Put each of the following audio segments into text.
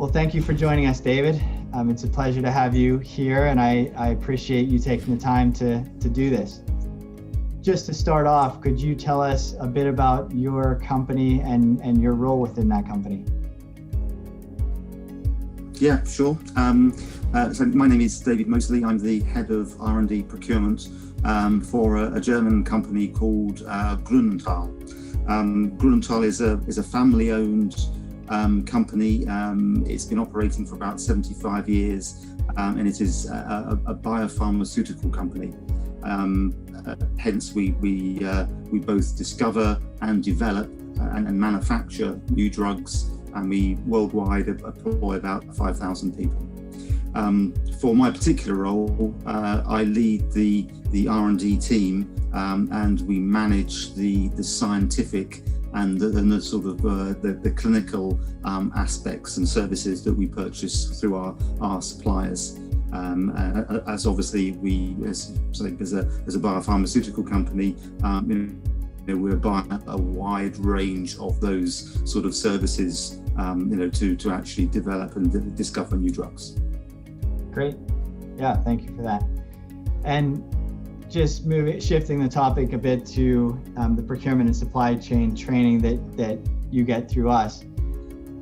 Well, thank you for joining us, David. It's a pleasure to have you here, and I appreciate you taking the time to do this. Just to start off, could you tell us a bit about your company and your role within that company? Yeah, sure. So my name is David Moseley. I'm the head of R&D Procurement for a German company called Grünenthal. Grünenthal is a family-owned company. It's been operating for about 75 years, and it is a biopharmaceutical company. Hence, we both discover and develop and manufacture new drugs, and we worldwide employ about 5,000 people. For my particular role, I lead the R&D team, and we manage the scientific and the sort of the clinical aspects and services that we purchase through our suppliers. As obviously as a biopharmaceutical company, we're buying a wide range of those sort of services, to actually develop and discover new drugs. Great. Yeah, thank you for that. And just shifting the topic a bit to the procurement and supply chain training that you get through us.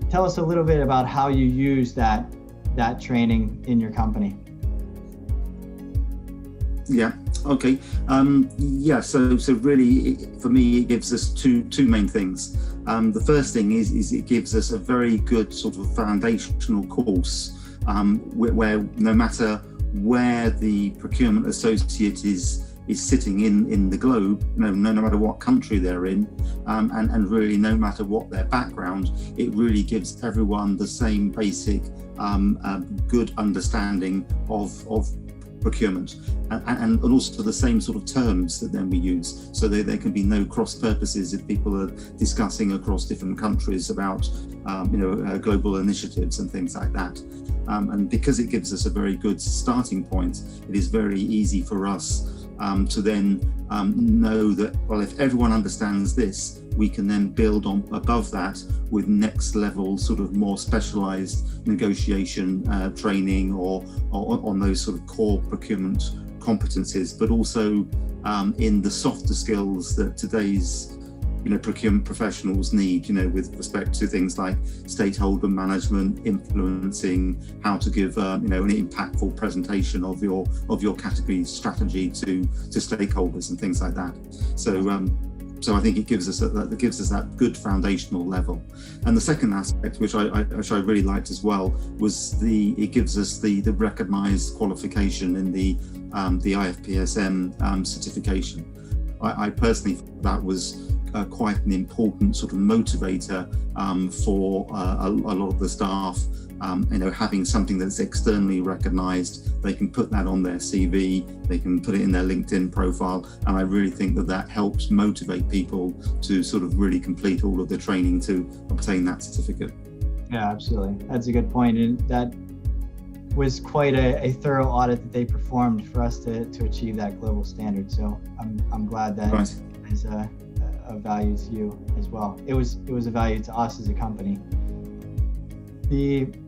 Tell us a little bit about how you use that training in your company. Yeah. Okay. So really, for me, it gives us two main things. The first thing is it gives us a very good sort of foundational course, where no matter where the procurement associate is sitting in the globe, no matter what country they're in, and really no matter what their background, it really gives everyone the same basic good understanding of procurement, and also the same sort of terms that then we use, so there can be no cross purposes if people are discussing across different countries about global initiatives and things like that. And because it gives us a very good starting point, it is very easy for us to then know that, well, if everyone understands this, we can then build on above that with next level sort of more specialized negotiation training or on those sort of core procurement competencies, but also in the softer skills that today's procurement professionals need, with respect to things like stakeholder management, influencing, how to give an impactful presentation of your category strategy to stakeholders and things like that. So I think it gives us that good foundational level. And the second aspect, which I really liked as well, was it gives us the recognised qualification in the IFPSM certification. I personally thought that was quite an important sort of motivator for a lot of the staff. Having something that's externally recognised, they can put that on their CV, they can put it in their LinkedIn profile, and I really think that helps motivate people to sort of really complete all of the training to obtain that certificate. Yeah, absolutely. That's a good point, and that was quite a thorough audit that they performed for us to achieve that global standard. So I'm glad that right. is a value to you as well. It was a value to us as a company.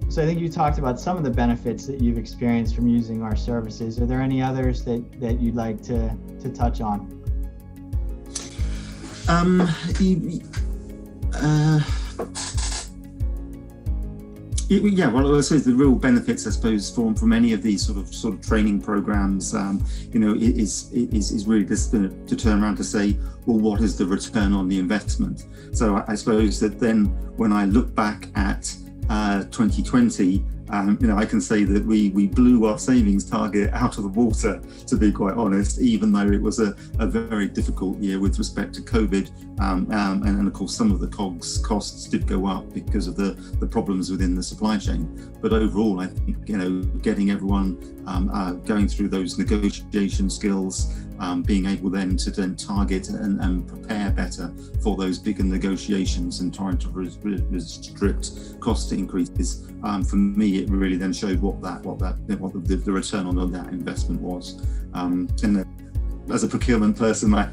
So I think you talked about some of the benefits that you've experienced from using our services. Are there any others that you'd like to touch on? Well, I suppose the real benefits, I suppose, from any of these sort of training programs, is really just to turn around to say, well, what is the return on the investment? So I suppose that then when I look back at 2020, I can say that we blew our savings target out of the water, to be quite honest, even though it was a very difficult year with respect to COVID, and of course some of the COGS costs did go up because of the problems within the supply chain. But overall, I think getting everyone going through those negotiation skills, being able then to target and prepare better for those bigger negotiations and trying to restrict cost increases. For me, it really then showed what the return on that investment was. as a procurement person, I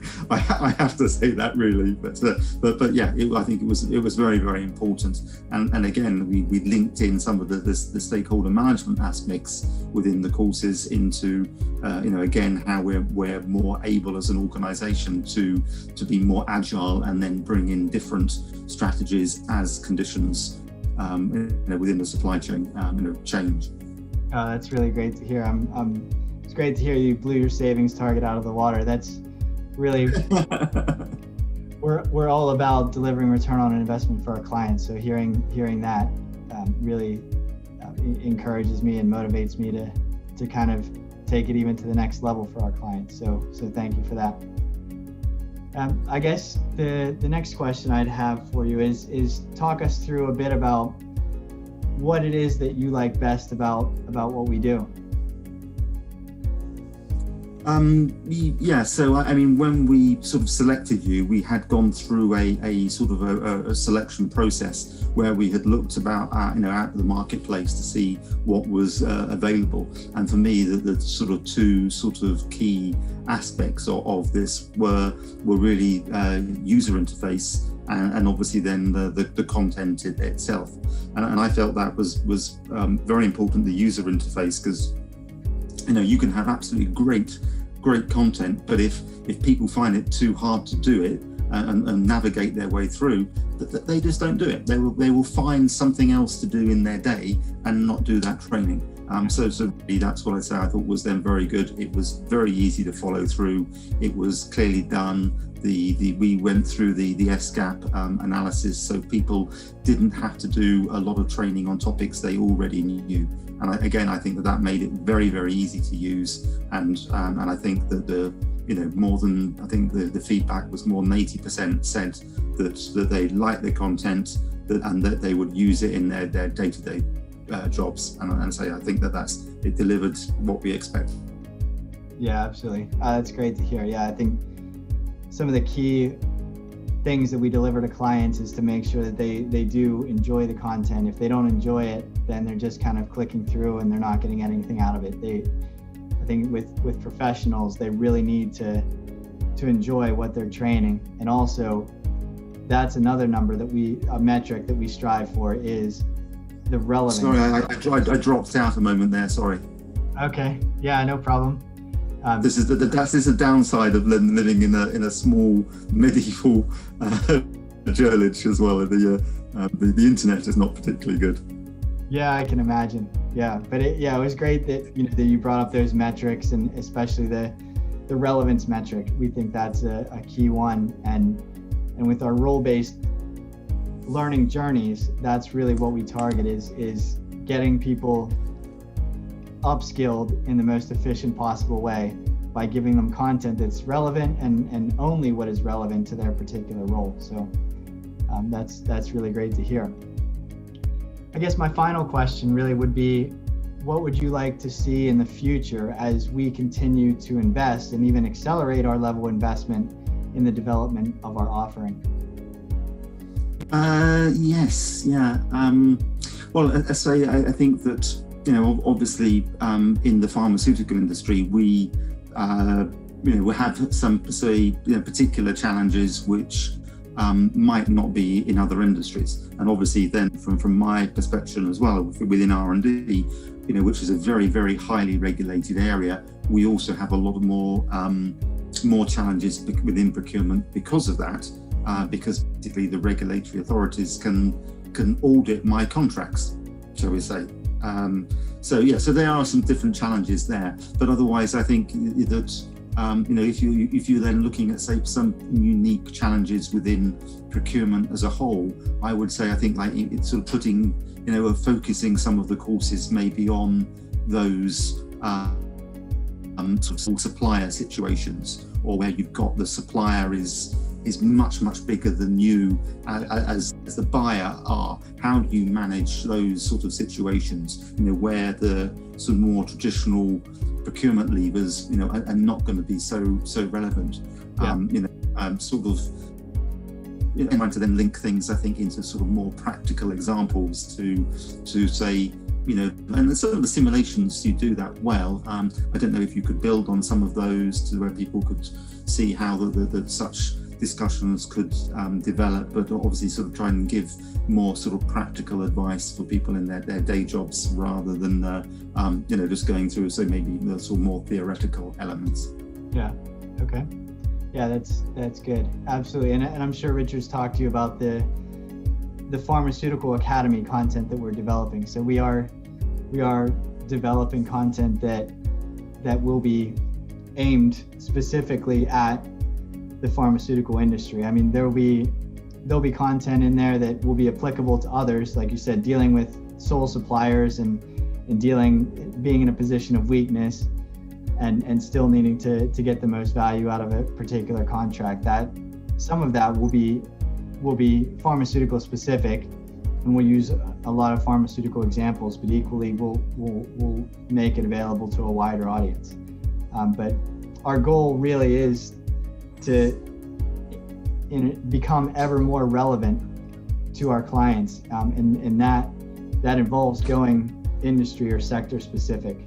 have to say that really, but yeah, I think it was very, very important. And again, we linked in some of the stakeholder management aspects within the courses into, again, how we're more able as an organisation to be more agile and then bring in different strategies as conditions within the supply chain change. That's really great to hear. It's great to hear you blew your savings target out of the water. That's really, we're all about delivering return on investment for our clients. So hearing that really encourages me and motivates me to kind of take it even to the next level for our clients. So thank you for that. I guess the next question I'd have for you is talk us through a bit about what it is that you like best about what we do. So I mean, when we sort of selected you, we had gone through a sort of a selection process where we had looked about out of the marketplace to see what was available. And for me, the sort of two sort of key aspects of this were really user interface and obviously then the content itself. And I felt that was very important, the user interface, because you can have absolutely great content, but if people find it too hard to do it and navigate their way through, that they just don't do it. They will find something else to do in their day and not do that training. So really that's what I say I thought was then very good. It was very easy to follow through. It was clearly done. We went through the SGAP analysis, so people didn't have to do a lot of training on topics they already knew. And I think that made it very, very easy to use. And I think that the feedback was more than 80% said that they liked the content and that they would use it in their day-to-day jobs. And so I think it delivered what we expect. Yeah, absolutely. That's great to hear. Yeah, I think some of the key things that we deliver to clients is to make sure that they do enjoy the content. If they don't enjoy it, then they're just kind of clicking through and they're not getting anything out of it. I think with professionals, they really need to enjoy what they're training. And also, that's another a metric that we strive for is the relevance. Sorry, I dropped out a moment there, sorry. Okay, yeah, no problem. This is the downside of living in a small medieval village as well. The internet is not particularly good. Yeah, I can imagine. Yeah, but it was great that that you brought up those metrics, and especially the relevance metric. We think that's a key one, and with our role-based learning journeys, that's really what we target is getting people upskilled in the most efficient possible way by giving them content that's relevant and only what is relevant to their particular role. So that's really great to hear. I guess my final question really would be, what would you like to see in the future as we continue to invest and even accelerate our level of investment in the development of our offering? Yes, yeah. Well, I say I think that obviously in the pharmaceutical industry, we have some particular challenges which might not be in other industries. And obviously then from my perspective as well, within R&D, which is a very, very highly regulated area, we also have a lot of more challenges within procurement because of that, because particularly the regulatory authorities can audit my contracts, shall we say. So there are some different challenges there, but otherwise I think that if you're then looking at say some unique challenges within procurement as a whole, I would say I think like it's sort of putting focusing some of the courses maybe on those sort of supplier situations, or where you've got the supplier is much bigger than you as the buyer are. How do you manage those sort of situations, where the sort of more traditional procurement levers, are not going to be so relevant. Trying to then link things, I think, into sort of more practical examples to say, and some of the simulations you do that well. I don't know if you could build on some of those to where people could see how such discussions could develop, but obviously sort of try and give more sort of practical advice for people in their day jobs rather than just going through maybe the sort of more theoretical elements. Yeah. Okay. Yeah, that's good. Absolutely. And I'm sure Richard's talked to you about the Pharmaceutical Academy content that we're developing. So we are developing content that will be aimed specifically at the pharmaceutical industry. I mean, there'll be content in there that will be applicable to others, like you said, dealing with sole suppliers and being in a position of weakness and still needing to get the most value out of a particular contract. That some of that will be pharmaceutical specific, and we'll use a lot of pharmaceutical examples, but equally we'll make it available to a wider audience. But our goal really is to become ever more relevant to our clients, and that involves going industry or sector specific.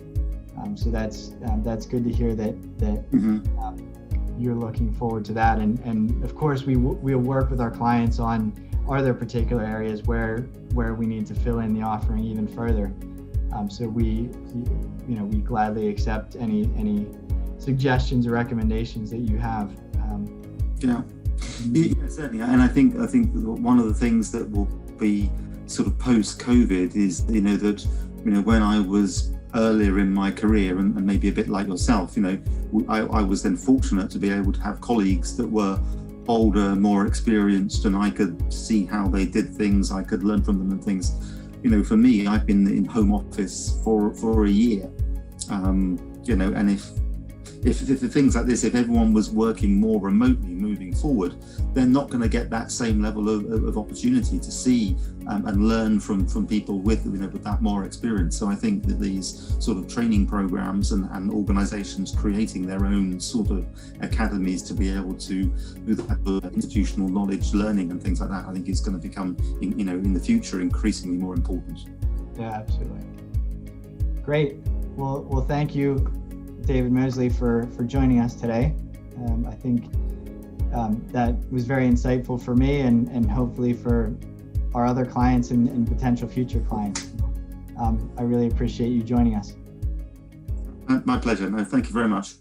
So that's good to hear that you're looking forward to that, and of course we'll work with our clients on, are there particular areas where we need to fill in the offering even further. So we gladly accept any suggestions or recommendations that you have. Yeah, certainly. And I think one of the things that will be sort of post-COVID is that when I was earlier in my career, and maybe a bit like yourself, I was then fortunate to be able to have colleagues that were older, more experienced, and I could see how they did things. I could learn from them and things. For me, I've been in home office for a year, and if things like this, if everyone was working more remotely moving forward, they're not going to get that same level of opportunity to see and learn from people with that more experience. So I think that these sort of training programs and organizations creating their own sort of academies to be able to do that institutional knowledge learning and things like that, I think is going to become in the future increasingly more important. Yeah, absolutely. Great. Well, thank you, David Moseley, for joining us today. I think that was very insightful for me and hopefully for our other clients and potential future clients. I really appreciate you joining us. My pleasure. No, thank you very much.